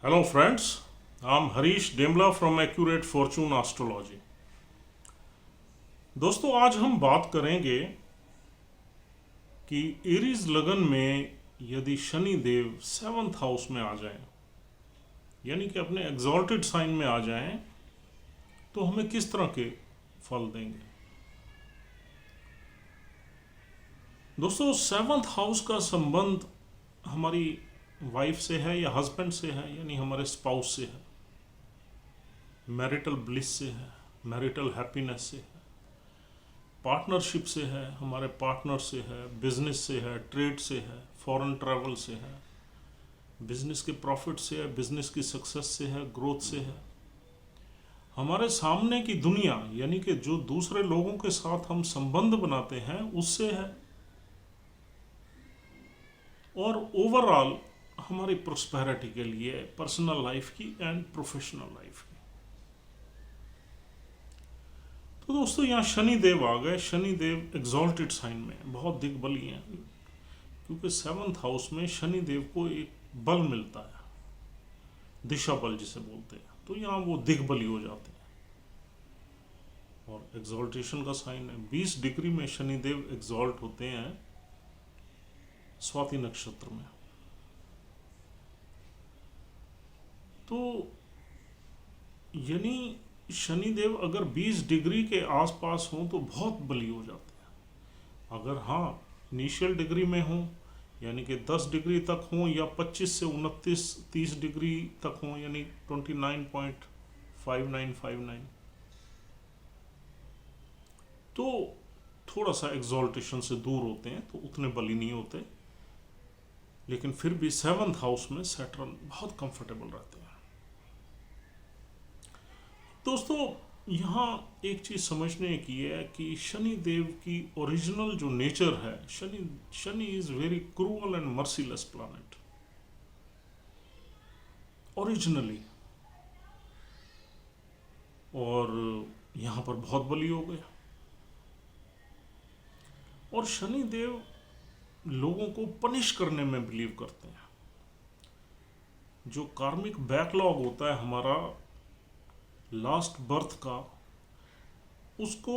Hello, friends. I'm Harish Demla from Accurate Fortune Astrology. दोस्तों, आज हम बात करेंगे कि एरीज लगन में यदि शनि देव 7th हाउस में आ जाएं, यानी कि अपने एग्जॉल्टेड साइन में आ जाएं, तो हमें किस तरह के फल देंगे। दोस्तों, 7th हाउस का संबंध हमारी वाइफ से है या हस्बैंड से है, यानी हमारे स्पाउस से है, मैरिटल ब्लिस से है, मैरिटल हैप्पीनेस से है, पार्टनरशिप से है, हमारे पार्टनर से है, बिजनेस से है, ट्रेड से है, फॉरेन ट्रैवल से है, बिजनेस के प्रॉफिट से है, बिजनेस की सक्सेस से है, ग्रोथ से है, हमारे सामने की दुनिया यानी कि जो दूसरे लोगों के साथ हम संबंध बनाते हैं उससे है, और ओवरऑल हमारी प्रोस्पेरिटी के लिए पर्सनल लाइफ की एंड प्रोफेशनल लाइफ की। तो दोस्तों, यहाँ शनि देव आ गए। शनि देव एग्जॉल्टेड साइन में बहुत दिग्बली हैं, क्योंकि 7th हाउस में शनि देव को एक बल मिलता है, दिशा बल जिसे बोलते हैं, तो यहाँ वो दिग्बली हो जाते हैं। और एग्जॉल्टेशन का साइन है, 20 डिग्री में शनि देव एग्जॉल्ट होते हैं स्वाति नक्षत्र में। तो यानी शनिदेव अगर 20 डिग्री के आसपास हों तो बहुत बली हो जाते हैं। अगर हाँ इनिशियल डिग्री में हों यानी कि 10 डिग्री तक हों, या 25 से 29-30 डिग्री तक हों, यानी 29.5959, तो थोड़ा सा एग्जॉल्टेशन से दूर होते हैं, तो उतने बली नहीं होते। लेकिन फिर भी 7th हाउस में सैटर्न बहुत कंफर्टेबल रहते हैं। दोस्तों, यहाँ एक चीज समझने की है कि शनि देव की ओरिजिनल जो नेचर है, Shani is very cruel and merciless planet originally, और यहाँ पर बहुत बली हो गया। और शनि देव लोगों को पनिश करने में बिलीव करते हैं। जो कार्मिक बैकलॉग होता है हमारा लास्ट बर्थ का, उसको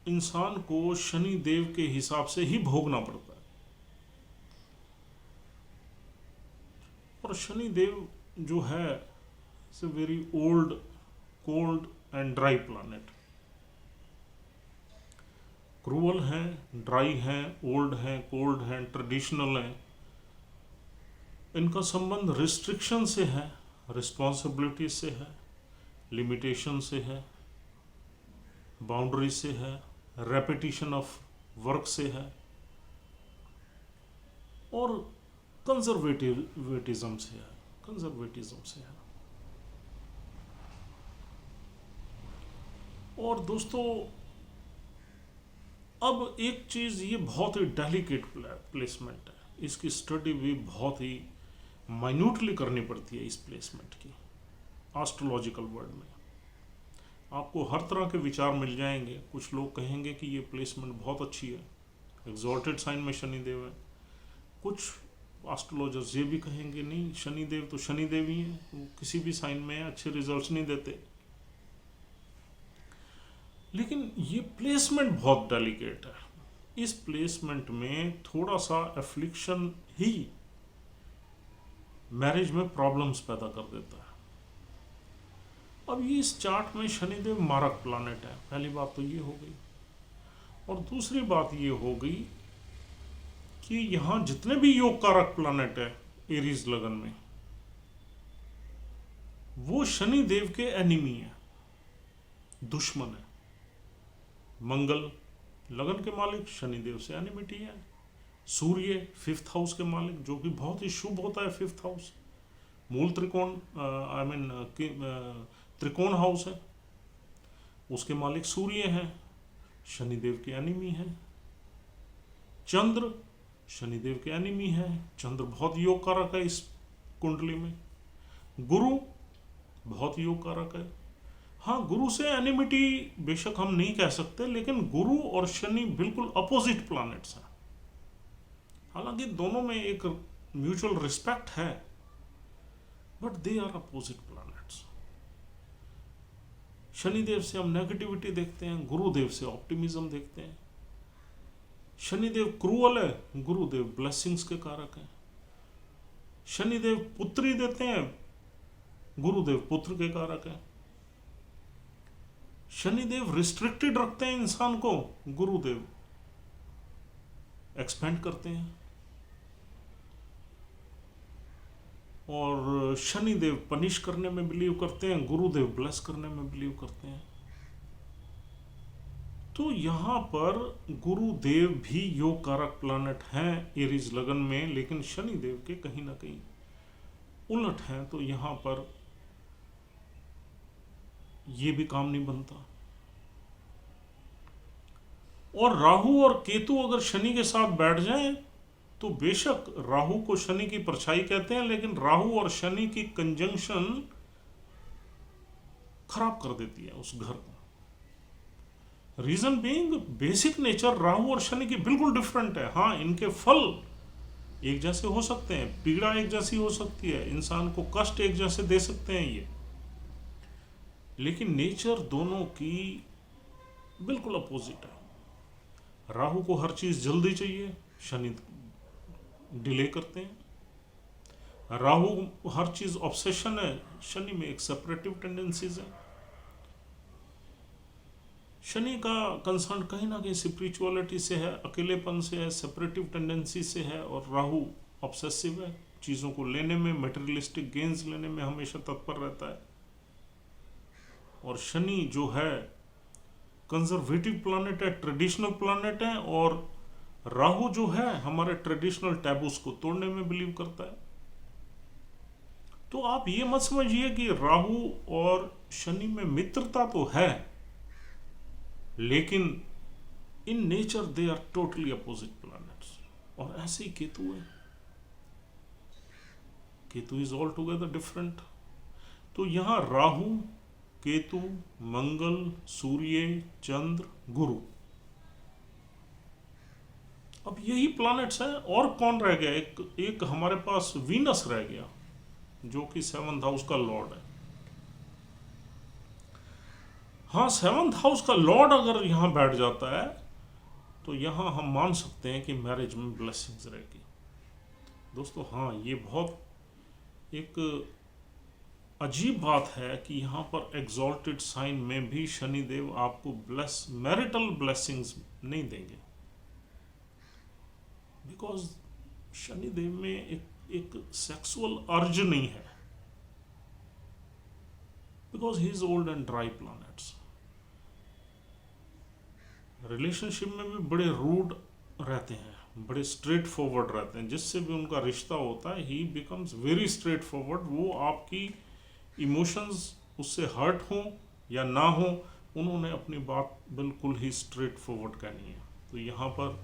इंसान को शनि देव के हिसाब से ही भोगना पड़ता है। और शनि देव जो है it's a very old, cold and dry planet. Cruel हैं, ड्राई हैं, ओल्ड हैं, कोल्ड हैं, ट्रेडिशनल हैं। इनका संबंध रिस्ट्रिक्शन से है, रिस्पॉन्सिबिलिटी से है, लिमिटेशन से है, बाउंड्री से है, रेपिटिशन ऑफ वर्क से है, और कंजर्वेटिज्म से है। और दोस्तों, अब एक चीज, ये बहुत ही डेलिकेट प्लेसमेंट है, इसकी स्टडी भी बहुत ही माइन्यूटली करनी पड़ती है। इस प्लेसमेंट की एस्ट्रोलॉजिकल वर्ल्ड में आपको हर तरह के विचार मिल जाएंगे। कुछ लोग कहेंगे कि ये प्लेसमेंट बहुत अच्छी है, एग्जॉल्टेड साइन में शनिदेव है। कुछ एस्ट्रोलॉजर्स ये भी कहेंगे नहीं, शनिदेव तो शनिदेव ही है, वो किसी भी साइन में अच्छे रिजल्ट्स नहीं देते। लेकिन ये प्लेसमेंट बहुत डेलिकेट है। इस प्लेसमेंट में थोड़ा सा एफ्लिक्शन ही मैरिज में प्रॉब्लम्स पैदा कर देता है। अब ये इस चार्ट में शनिदेव मारक प्लैनेट है, पहली बात तो ये हो गई। और दूसरी बात ये हो गई कि यहाँ जितने भी योग कारक प्लैनेट है एरीज लगन में, वो शनिदेव के एनिमी है, दुश्मन है। मंगल लगन के मालिक शनिदेव से एनिमिटी है। सूर्य 5th हाउस के मालिक, जो कि बहुत ही शुभ होता है 5th हाउस, मूल त्रिकोण त्रिकोण हाउस है, उसके मालिक सूर्य हैं, शनिदेव के एनिमी हैं। चंद्र शनिदेव के एनिमी है, चंद्र बहुत योग कारक है इस कुंडली में। गुरु बहुत योग कारक है। हाँ, गुरु से एनिमिटी बेशक हम नहीं कह सकते, लेकिन गुरु और शनि बिल्कुल अपोजिट प्लैनेट्स हैं। हालांकि दोनों में एक म्यूचुअल रिस्पेक्ट है, but they are opposite planets. Shanidev से हम नेगेटिविटी देखते हैं, गुरुदेव से ऑप्टिमिज्म देखते हैं। शनिदेव क्रूअल है, गुरुदेव ब्लेसिंग्स के कारक हैं। शनिदेव पुत्री देते हैं, गुरुदेव पुत्र के कारक हैं। शनिदेव रिस्ट्रिक्टेड रखते हैं इंसान को, गुरुदेव एक्सपेंड करते हैं। और शनिदेव पनिश करने में बिलीव करते हैं, गुरुदेव ब्लेस करने में बिलीव करते हैं। तो यहां पर गुरुदेव भी योग कारक प्लैनेट हैं एरीज लगन में, लेकिन शनिदेव के कहीं ना कहीं उलट हैं। तो यहां पर ये भी काम नहीं बनता। और राहु और केतु अगर शनि के साथ बैठ जाएं तो बेशक राहु को शनि की परछाई कहते हैं, लेकिन राहु और शनि की कंजंक्शन खराब कर देती है उस घर को। Reason being basic nature Rahu और शनि की बिल्कुल डिफरेंट है। हाँ, इनके फल एक जैसे हो सकते हैं, पीड़ा एक जैसी हो सकती है, इंसान को कष्ट एक जैसे दे सकते हैं ये, लेकिन नेचर दोनों की बिल्कुल अपोजिट है। राहु को हर चीज जल्दी चाहिए, शनि डिले करते हैं। राहु हर चीज ऑब्सेशन है, शनि में एक सेपरेटिव टेंडेंसीज है। शनि का कंसर्न कहीं ना कहीं स्पिरिचुअलिटी से है, अकेलेपन से है, सेपरेटिव टेंडेंसी से है। और राहु ऑब्सेसिव है, चीजों को लेने में, मटेरियलिस्टिक गेन्स लेने में हमेशा तत्पर रहता है। और शनि जो है कंजर्वेटिव प्लैनेट है, ट्रेडिशनल प्लैनेट है। और राहु जो है हमारे ट्रेडिशनल टैबूस को तोड़ने में बिलीव करता है। तो आप ये मत समझिए कि राहु और शनि में मित्रता तो है, लेकिन in nature they are totally opposite planets. और ऐसे ही केतु है, Ketu is all together different. तो यहां राहु, केतु, मंगल, सूर्य, चंद्र, गुरु, अब यही प्लैनेट्स हैं। और कौन रह गया? एक हमारे पास वीनस रह गया, जो कि 7th हाउस का लॉर्ड है। हाँ, 7th हाउस का लॉर्ड अगर यहां बैठ जाता है तो यहां हम मान सकते हैं कि मैरिज में ब्लेसिंग्स रहेगी। दोस्तों, हाँ, ये बहुत एक अजीब बात है कि यहां पर एग्जॉल्टेड साइन में भी शनिदेव आपको मैरिटल ब्लेसिंग्स नहीं देंगे, बिकॉज शनिदेव में एक सेक्सुअल अर्ज नहीं है, because he is old and dry planets. Relationship में भी बड़े रूड रहते हैं, बड़े स्ट्रेट फॉरवर्ड रहते हैं। जिससे भी उनका रिश्ता होता है, ही बिकम्स वेरी स्ट्रेट फॉरवर्ड। वो आपकी इमोशंस उससे हर्ट हो या ना हो, उन्होंने अपनी बात बिल्कुल ही स्ट्रेट फॉरवर्ड कहनी है। तो यहाँ पर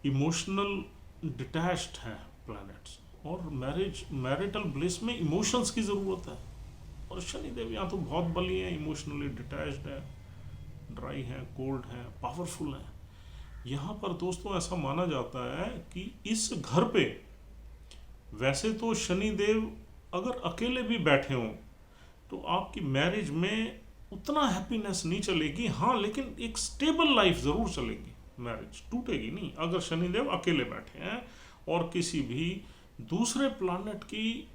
इमोशनल डिटैच्ड है प्लैनेट्स। और मैरिटल ब्लिस में इमोशंस की ज़रूरत है। और शनिदेव यहाँ तो बहुत बली है, इमोशनली डिटैच्ड है, ड्राई है, कोल्ड है, पावरफुल है। यहाँ पर दोस्तों ऐसा माना जाता है कि इस घर पे वैसे तो शनिदेव अगर अकेले भी बैठे हों तो आपकी मैरिज में उतना हैप्पीनेस नहीं चलेगी। हाँ, लेकिन एक स्टेबल लाइफ ज़रूर चलेगी, मैरिज टूटेगी नहीं। अगर शनिदेव अकेले बैठे हैं और किसी भी दूसरे प्लैनेट की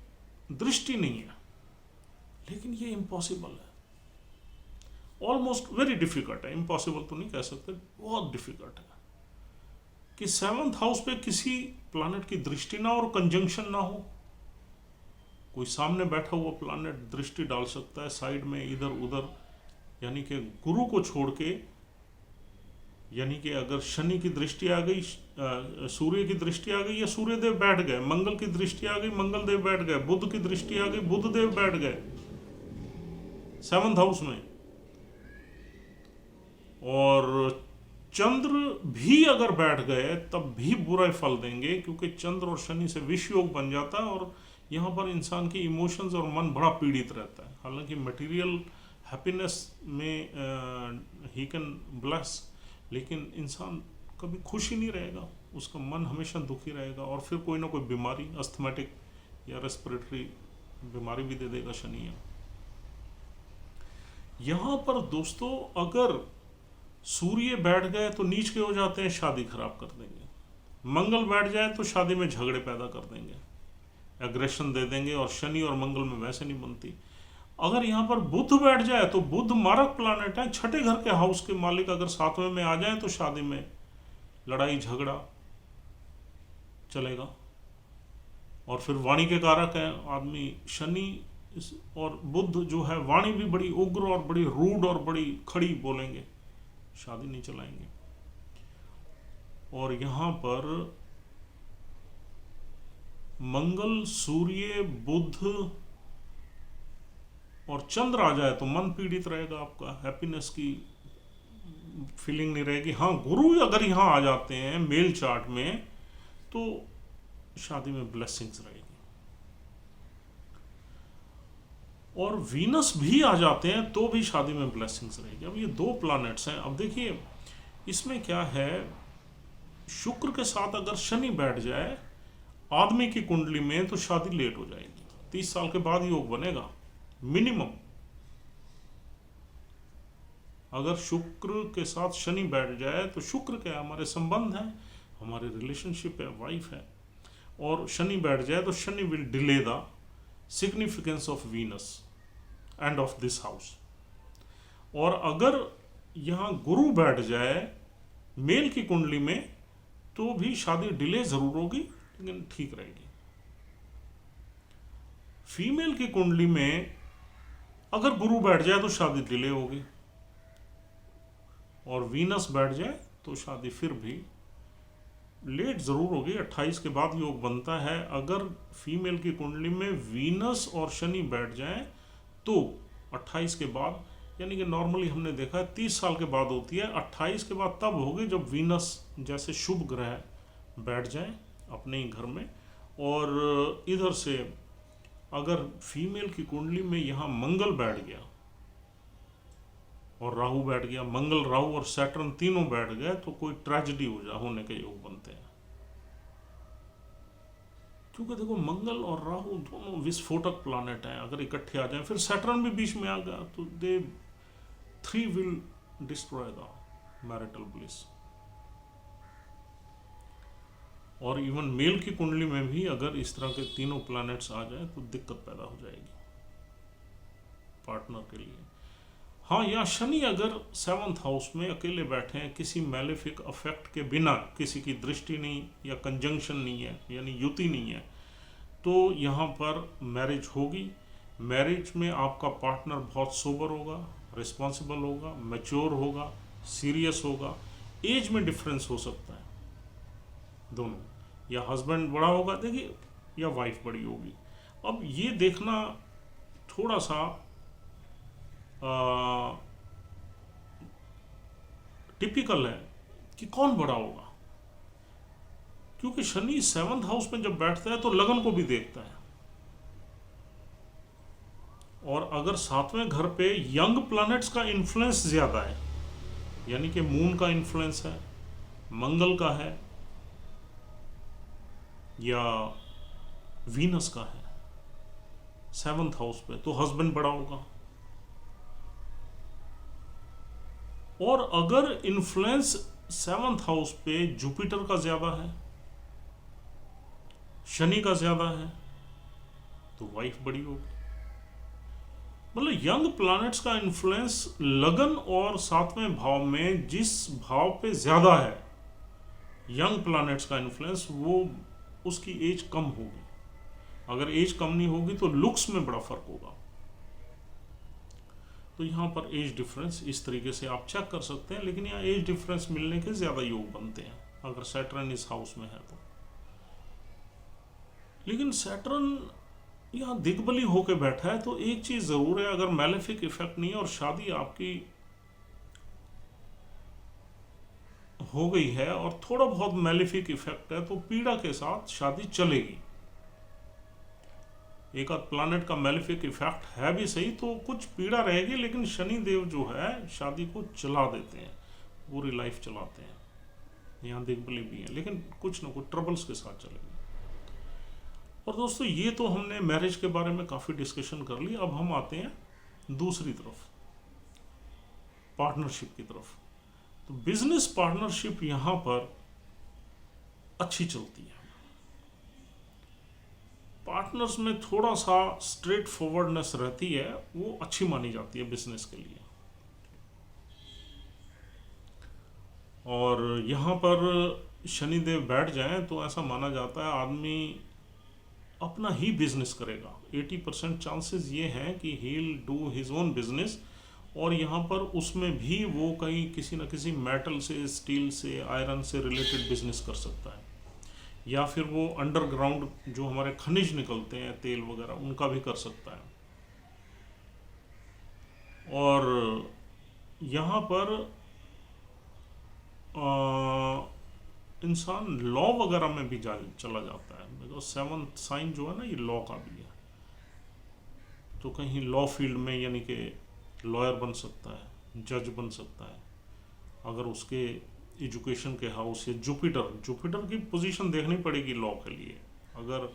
दृष्टि नहीं है, लेकिन ये इम्पॉसिबल है, ऑलमोस्ट वेरी डिफिकल्ट है। इम्पॉसिबल तो नहीं कह सकते, बहुत डिफिकल्ट है कि 7th हाउस पे किसी प्लैनेट की दृष्टि ना हो और कंजंक्शन ना हो। कोई सामने बैठा हुआ प्लैनेट दृष्टि डाल सकता है साइड में, इधर उधर, यानी कि गुरु को छोड़ के, यानी कि अगर शनि की दृष्टि आ गई, सूर्य की दृष्टि आ गई, या सूर्यदेव बैठ गए, मंगल की दृष्टि आ गई, मंगलदेव बैठ गए, बुध की दृष्टि आ गई, बुधदेव बैठ गए 7th हाउस में। और चंद्र भी अगर बैठ गए तब भी बुरा फल देंगे, क्योंकि चंद्र और शनि से विष योग बन जाता है। और यहाँ पर इंसान की इमोशंस और मन बड़ा पीड़ित रहता है। हालांकि मटेरियल हैप्पीनेस में ही कैन ब्लेस, लेकिन इंसान कभी खुश ही नहीं रहेगा, उसका मन हमेशा दुखी रहेगा। और फिर कोई ना कोई बीमारी, अस्थमेटिक या रेस्पिरेटरी बीमारी भी दे देगा शनि है। यहां पर दोस्तों अगर सूर्य बैठ गए तो नीच के हो जाते हैं, शादी खराब कर देंगे। मंगल बैठ जाए तो शादी में झगड़े पैदा कर देंगे, एग्रेशन दे देंगे, और शनि और मंगल में वैसे नहीं बनती। अगर यहाँ पर बुध बैठ जाए तो बुध मारक प्लैनेट है, छठे घर के हाउस के मालिक अगर सातवें में आ जाए तो शादी में लड़ाई झगड़ा चलेगा। और फिर वाणी के कारक है आदमी शनि, और बुध जो है वाणी भी बड़ी उग्र और बड़ी रूड और बड़ी खड़ी बोलेंगे, शादी नहीं चलाएंगे। और यहां पर मंगल, सूर्य, बुध और चंद्र आ जाए तो मन पीड़ित रहेगा, आपका हैप्पीनेस की फीलिंग नहीं रहेगी। हाँ, गुरु अगर यहां आ जाते हैं मेल चार्ट में तो शादी में ब्लेसिंग्स रहेगी। और वीनस भी आ जाते हैं तो भी शादी में ब्लेसिंग्स रहेगी। अब ये दो प्लैनेट्स हैं। अब देखिए इसमें क्या है, शुक्र के साथ अगर शनि बैठ जाए आदमी की कुंडली में तो शादी लेट हो जाएगी, 30 साल के बाद योग बनेगा मिनिमम। अगर शुक्र के साथ शनि बैठ जाए तो शुक्र क्या, हमारे संबंध है, हमारे रिलेशनशिप है, वाइफ है, और शनि बैठ जाए तो Shani will delay the significance of Venus end of this house. और अगर यहां गुरु बैठ जाए मेल की कुंडली में तो भी शादी डिले जरूर होगी लेकिन ठीक रहेगी। फीमेल की कुंडली में अगर गुरु बैठ जाए तो शादी डिले होगी, और वीनस बैठ जाए तो शादी फिर भी लेट जरूर होगी। 28 के बाद योग बनता है। अगर फीमेल की कुंडली में वीनस और शनि बैठ जाए तो 28 के बाद, यानी कि नॉर्मली हमने देखा है 30 साल के बाद होती है, 28 के बाद तब होगी जब वीनस जैसे शुभ ग्रह बैठ जाए अपने ही घर में। और इधर से अगर फीमेल की कुंडली में यहाँ मंगल बैठ गया और राहु बैठ गया, मंगल, राहु और सैटर्न तीनों बैठ गए तो कोई ट्रेजेडी होने के योग बनते हैं। क्योंकि देखो मंगल और राहु दोनों विस्फोटक प्लैनेट हैं, अगर इकट्ठे आ जाएं, फिर सैटर्न भी बीच में आ गया तो दे 3 will destroy the marital bliss. और इवन मेल की कुंडली में भी अगर इस तरह के तीनों प्लैनेट्स आ जाए तो दिक्कत पैदा हो जाएगी पार्टनर के लिए। हाँ, या शनि अगर 7th हाउस में अकेले बैठे हैं किसी मैलेफिक अफेक्ट के बिना, किसी की दृष्टि नहीं या कंजंक्शन नहीं है यानी युति नहीं है, तो यहाँ पर मैरिज होगी। मैरिज में आपका पार्टनर बहुत सोबर होगा, रिस्पॉन्सिबल होगा, मैच्योर होगा, सीरियस होगा। एज में डिफरेंस हो सकता है दोनों, या हस्बैंड बड़ा होगा देखिए या वाइफ बड़ी होगी। अब ये देखना थोड़ा सा टिपिकल है कि कौन बड़ा होगा, क्योंकि शनि 7th हाउस में जब बैठता है तो लगन को भी देखता है। और अगर 7वें घर पे यंग प्लैनेट्स का इन्फ्लुएंस ज्यादा है, यानी कि मून का इन्फ्लुएंस है, मंगल का है या वीनस का है 7th हाउस पे, तो हस्बैंड बड़ा होगा। और अगर इन्फ्लुएंस 7th हाउस पे जुपिटर का ज्यादा है, शनि का ज्यादा है, तो वाइफ बड़ी होगी। मतलब यंग प्लैनेट्स का इन्फ्लुएंस लगन और 7वें भाव में जिस भाव पे ज्यादा है यंग प्लैनेट्स का इन्फ्लुएंस, वो उसकी एज कम होगी। अगर एज कम नहीं होगी तो लुक्स में बड़ा फर्क होगा। तो यहाँ पर एज डिफरेंस इस तरीके से आप चेक कर सकते हैं, लेकिन यहाँ एज डिफरेंस मिलने के ज्यादा योग बनते हैं अगर सैटर्न इस हाउस में है तो। लेकिन सैटर्न यहाँ दिग्बली होके बैठा है तो एक चीज जरूर है, अगर मैलेफिक इफेक्ट नहीं है और शादी आपकी हो गई है और थोड़ा बहुत मैलेफिक इफेक्ट है तो पीड़ा के साथ शादी चलेगी। एक आध प्लैनेट का मैलेफिक इफेक्ट है भी सही तो कुछ पीड़ा रहेगी, लेकिन शनि देव जो है शादी को चला देते हैं, पूरी लाइफ चलाते हैं। यहाँ दिग्बली भी है लेकिन कुछ ना कुछ ट्रबल्स के साथ चलेगी। और दोस्तों ये तो हमने मैरिज के बारे में काफ़ी डिस्कशन कर ली। अब हम आते हैं दूसरी तरफ, पार्टनरशिप की तरफ। तो बिजनेस पार्टनरशिप यहाँ पर अच्छी चलती है। पार्टनर्स में थोड़ा सा स्ट्रेट फॉरवर्डनेस रहती है, वो अच्छी मानी जाती है बिजनेस के लिए। और यहाँ पर शनिदेव बैठ जाएं तो ऐसा माना जाता है आदमी अपना ही बिजनेस करेगा। 80% चांसेस ये हैं कि he will do his own business, और यहाँ पर उसमें भी वो कहीं किसी न किसी मेटल से, स्टील से, आयरन से रिलेटेड बिजनेस कर सकता है, या फिर वो अंडरग्राउंड जो हमारे खनिज निकलते हैं, तेल वगैरह, उनका भी कर सकता है। और यहाँ पर इंसान लॉ वगैरह में भी चला जाता है, बिकॉज 7th साइन जो है ना, ये लॉ का भी है। तो कहीं लॉ फील्ड में यानी कि लॉयर बन सकता है, जज बन सकता है, अगर उसके एजुकेशन के हाउस, या जुपिटर की पोजीशन देखनी पड़ेगी लॉ के लिए, अगर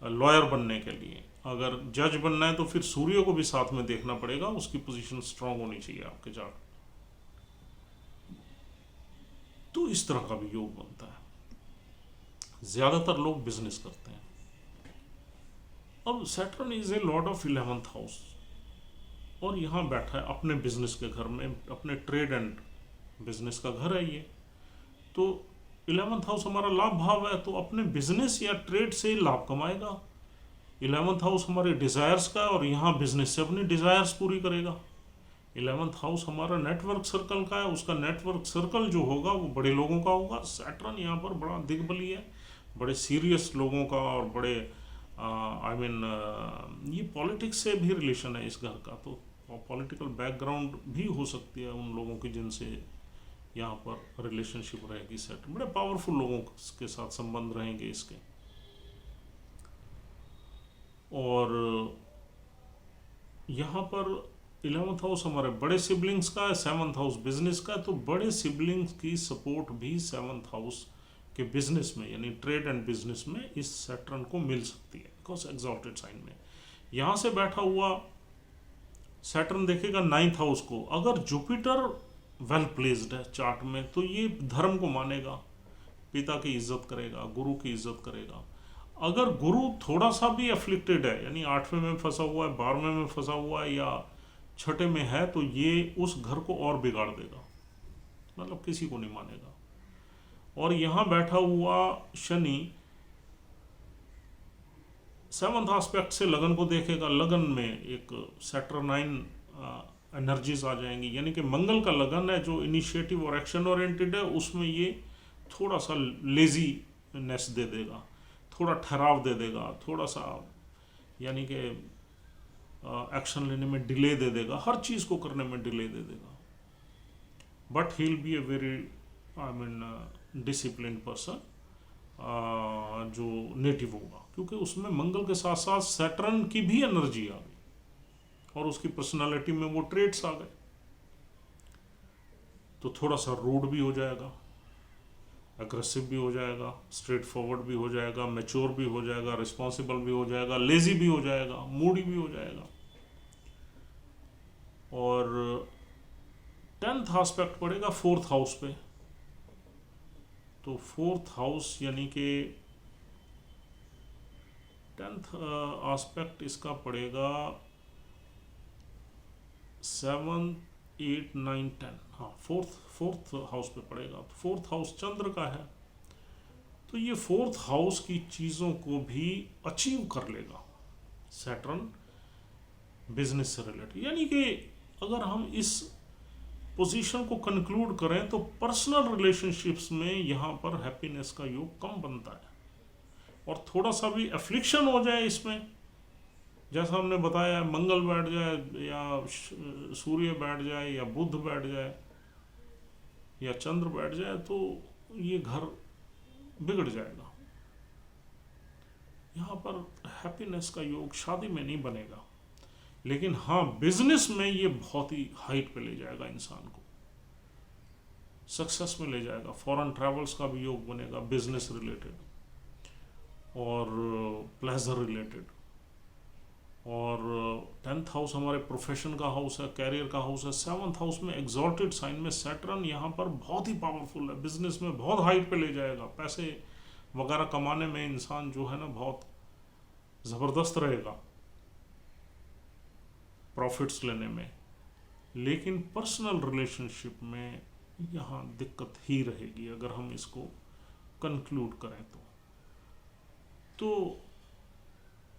लॉयर बनने के लिए। अगर जज बनना है तो फिर सूर्य को भी साथ में देखना पड़ेगा, उसकी पोजीशन स्ट्रांग होनी चाहिए आपके चार्ट। तो इस तरह का भी योग बनता है। ज्यादातर लोग बिजनेस करते हैं। अब Saturn is a Lord of 11th house, और यहाँ बैठा है अपने बिजनेस के घर में, अपने ट्रेड एंड बिजनेस का घर है ये। तो 11th हाउस हमारा लाभ भाव है, तो अपने बिजनेस या ट्रेड से लाभ कमाएगा। 11th हाउस हमारे डिजायर्स का है, और यहाँ बिजनेस से अपनी डिजायर्स पूरी करेगा। 11th हाउस हमारा नेटवर्क सर्कल का है, उसका नेटवर्क सर्कल जो होगा वो बड़े लोगों का होगा। सैटर्न यहाँ पर बड़ा दिग्बली है, बड़े सीरियस लोगों का, और बड़े ये पॉलिटिक्स से भी रिलेशन है इस घर का। तो पॉलिटिकल बैकग्राउंड भी हो सकती है उन लोगों की जिनसे यहाँ पर रिलेशनशिप रहेगी। सैटर्न बड़े पावरफुल लोगों के साथ संबंध रहेंगे इसके। और यहाँ पर 11th हाउस हमारे बड़े सिबलिंग्स का है, 7th हाउस बिजनेस का है। तो बड़े सिबलिंग्स की सपोर्ट भी 7th हाउस के बिजनेस में, यानी ट्रेड एंड बिजनेस में, इस सैटर्न को मिल सकती है, बिकॉज एग्जॉल्टेड साइन में। यहाँ से बैठा हुआ सैटर्न देखेगा 9th हाउस को। अगर जुपिटर वेल प्लेस्ड है चार्ट में, तो ये धर्म को मानेगा, पिता की इज्जत करेगा, गुरु की इज्जत करेगा। अगर गुरु थोड़ा सा भी अफ्लिक्टेड है, यानी 8वें में फंसा हुआ है, 12वें में फंसा हुआ है, या 6ठे में है, तो ये उस घर को और बिगाड़ देगा, मतलब किसी को नहीं मानेगा। और यहाँ बैठा हुआ शनि 7th एस्पेक्ट से लगन को देखेगा। लगन में एक सैटर्नाइन एनर्जीज आ जाएंगी, यानी कि मंगल का लगन है जो इनिशिएटिव और एक्शन ओरिएंटेड है, उसमें ये थोड़ा सा लेजीनेस दे देगा, थोड़ा ठहराव दे देगा, थोड़ा सा यानी कि एक्शन लेने में डिले दे देगा, हर चीज़ को करने में डिले दे देगा। But he will B a very discipline person, जो नेटिव होगा, क्योंकि उसमें मंगल के साथ साथ सैटर्न की भी एनर्जी आ गई, और उसकी पर्सनालिटी में वो ट्रेड्स आ गए। तो थोड़ा सा रूड भी हो जाएगा, एग्रेसिव भी हो जाएगा, स्ट्रेट फॉरवर्ड भी हो जाएगा, मैच्योर भी हो जाएगा, रिस्पॉन्सिबल भी हो जाएगा, लेजी भी हो जाएगा, मूडी भी हो जाएगा। और 10th एस्पेक्ट पड़ेगा 4th हाउस पे। तो 4th हाउस यानी कि 10th एस्पेक्ट इसका पड़ेगा 7, 8, 9, 10, हाँ, फोर्थ हाउस पे पड़ेगा। तो 4th हाउस चंद्र का है, तो ये 4th हाउस की चीज़ों को भी अचीव कर लेगा सैटर्न बिजनेस से रिलेटेड। यानी कि अगर हम इस पोजीशन को कंक्लूड करें तो पर्सनल रिलेशनशिप्स में यहाँ पर हैप्पीनेस का योग कम बनता है, और थोड़ा सा भी एफ्लिक्शन हो जाए इसमें, जैसा हमने बताया, मंगल बैठ जाए, या सूर्य बैठ जाए, या बुध बैठ जाए, या चंद्र बैठ जाए, तो ये घर बिगड़ जाएगा। यहाँ पर हैप्पीनेस का योग शादी में नहीं बनेगा, लेकिन हाँ बिजनेस में ये बहुत ही हाइट पे ले जाएगा इंसान को, सक्सेस में ले जाएगा। फॉरेन ट्रैवल्स का भी योग बनेगा बिजनेस रिलेटेड। और प्लेजर रिलेटेड। और 10th हाउस हमारे प्रोफेशन का हाउस है, कैरियर का हाउस है। 7th हाउस में एग्जॉल्टेड साइन में सैटर्न यहाँ पर बहुत ही पावरफुल है, बिजनेस में बहुत हाइट पे ले जाएगा, पैसे वगैरह कमाने में इंसान जो है ना बहुत ज़बरदस्त रहेगा, प्रॉफिट्स लेने में। लेकिन पर्सनल रिलेशनशिप में यहाँ दिक्कत ही रहेगी अगर हम इसको कंक्लूड करें तो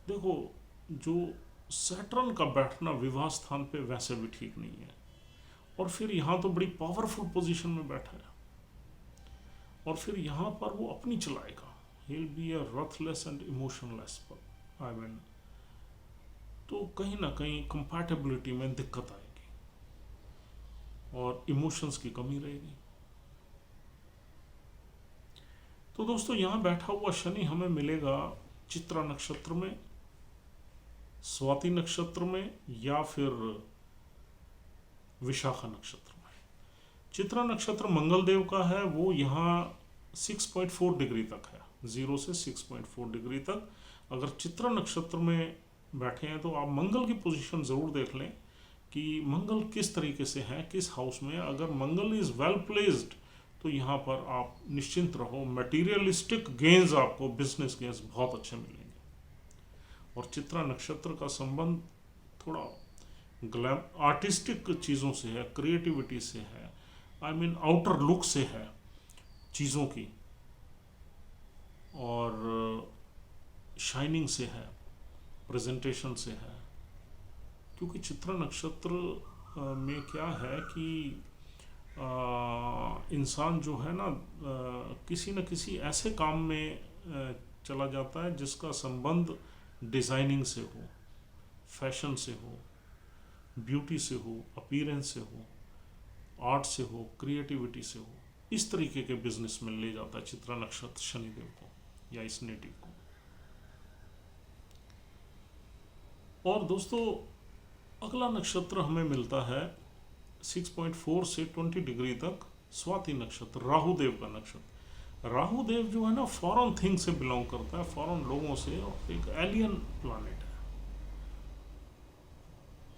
देखो, जो सैटर्न का बैठना विवाह स्थान पे वैसे भी ठीक नहीं है, और फिर यहाँ तो बड़ी पावरफुल पोजीशन में बैठा है, और फिर यहाँ पर वो अपनी चलाएगा। He will be a ruthless and emotionless I mean, तो कहीं ना कहीं कंपैटिबिलिटी में दिक्कत आएगी और इमोशंस की कमी रहेगी। तो दोस्तों, यहाँ बैठा हुआ शनि हमें मिलेगा चित्रा नक्षत्र में, स्वाति नक्षत्र में, या फिर विशाखा नक्षत्र में। चित्रा नक्षत्र मंगल देव का है, वो यहाँ 6.4 डिग्री तक है, 0 से 6.4 डिग्री तक। अगर चित्रा नक्षत्र में बैठे हैं तो आप मंगल की पोजीशन ज़रूर देख लें कि मंगल किस तरीके से है, किस हाउस में। अगर मंगल इज़ वेल प्लेस्ड तो यहाँ पर आप निश्चिंत रहो, मटेरियलिस्टिक गेन्स आपको, बिजनेस गेन्स बहुत अच्छे मिलेंगे। और चित्रा नक्षत्र का संबंध थोड़ा ग्लैम आर्टिस्टिक चीज़ों से है, क्रिएटिविटी से है, आई मीन आउटर लुक से है चीज़ों की, और शाइनिंग से है, प्रेजेंटेशन से है। क्योंकि चित्रा नक्षत्र में क्या है कि इंसान जो है ना किसी न किसी ऐसे काम में चला जाता है जिसका संबंध डिज़ाइनिंग से हो, फैशन से हो, ब्यूटी से हो, अपीयरेंस से हो, आर्ट से हो, क्रिएटिविटी से हो। इस तरीके के बिजनेस में ले जाता है चित्रा नक्षत्र शनिदेव को या इस नेटिव को। और दोस्तों, अगला नक्षत्र हमें मिलता है 6.4 से 20 डिग्री तक, स्वाति नक्षत्र, राहुदेव का नक्षत्र। राहुदेव जो है ना फॉरेन थिंग से बिलोंग करता है, फॉरेन लोगों से, और एक एलियन प्लैनेट है।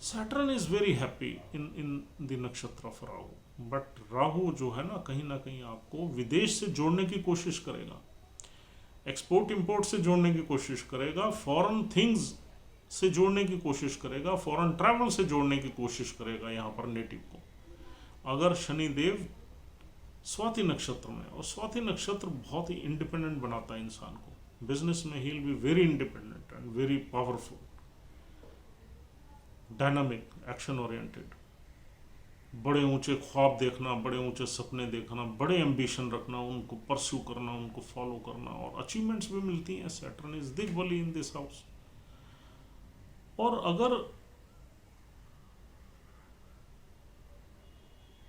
Saturn is very happy in the नक्षत्र ऑफ राहु, बट राहु जो है ना कहीं आपको विदेश से जोड़ने की कोशिश करेगा, एक्सपोर्ट इंपोर्ट से जोड़ने की कोशिश करेगा, फॉरेन थिंग्स से जोड़ने की कोशिश करेगा, फॉरेन ट्रैवल से जोड़ने की कोशिश करेगा यहाँ पर नेटिव को, अगर शनिदेव स्वाति नक्षत्र में। और स्वाति नक्षत्र बहुत ही इंडिपेंडेंट बनाता है इंसान को, बिजनेस में ही will be very independent and very powerful, dynamic, action oriented, बड़े ऊंचे ख्वाब देखना, बड़े ऊंचे सपने देखना, बड़े एम्बिशन रखना, उनको परस्यू करना, उनको फॉलो करना, और अचीवमेंट्स भी मिलती हैं। सैटर्न इज दिग्बली इन दिस हाउस। और अगर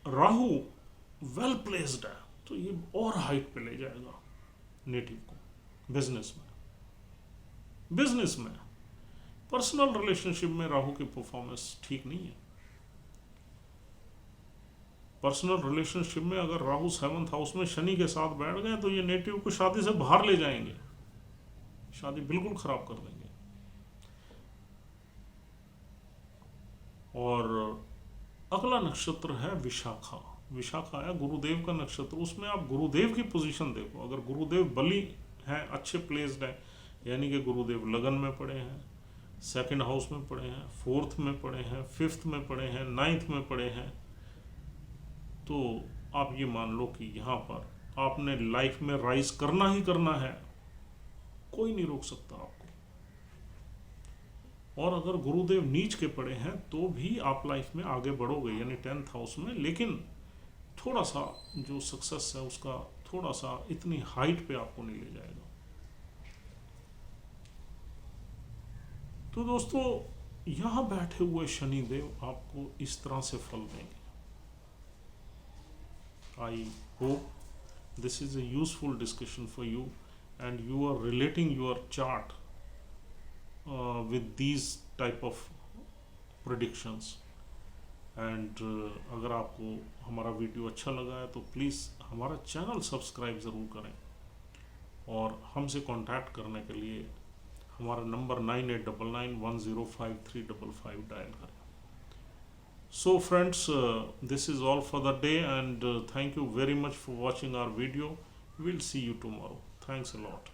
राहु वेल प्लेस्ड है तो ये और हाइट पे ले जाएगा नेटिव को बिजनेस में। पर्सनल रिलेशनशिप में राहु की परफॉर्मेंस ठीक नहीं है। पर्सनल रिलेशनशिप में अगर राहु 7th हाउस में शनि के साथ बैठ गए तो ये नेटिव को शादी से बाहर ले जाएंगे, शादी बिल्कुल खराब कर देंगे। और अगला नक्षत्र है विशाखा। विशाखा है गुरुदेव का नक्षत्र, उसमें आप गुरुदेव की पोजीशन देखो। अगर गुरुदेव बली हैं, अच्छे प्लेस्ड हैं, यानी कि गुरुदेव लगन में पड़े हैं, 2nd हाउस में पड़े हैं, 4th में पड़े हैं, 5th में पड़े हैं, 9th में पड़े हैं, तो आप ये मान लो कि यहाँ पर आपने लाइफ में राइज करना ही करना है, कोई नहीं रोक सकता आपको। और अगर गुरुदेव नीच के पड़े हैं तो भी आप लाइफ में आगे बढ़ोगे, यानी 10th हाउस में, लेकिन थोड़ा सा जो सक्सेस है उसका थोड़ा सा इतनी हाइट पे आपको नहीं ले जाएगा। तो दोस्तों, यहाँ बैठे हुए शनिदेव आपको इस तरह से फल देंगे। I hope this is a useful discussion for you and you are relating your chart with these type of predictions and अगर आपको हमारा वीडियो अच्छा लगा है तो प्लीज़ हमारा चैनल सब्सक्राइब ज़रूर करें और हमसे कांटेक्ट करने के लिए हमारा नंबर 9899105355 डायल करें. So friends, this is all for the day, and thank you very much for watching our video. We'll see you tomorrow. Thanks a lot.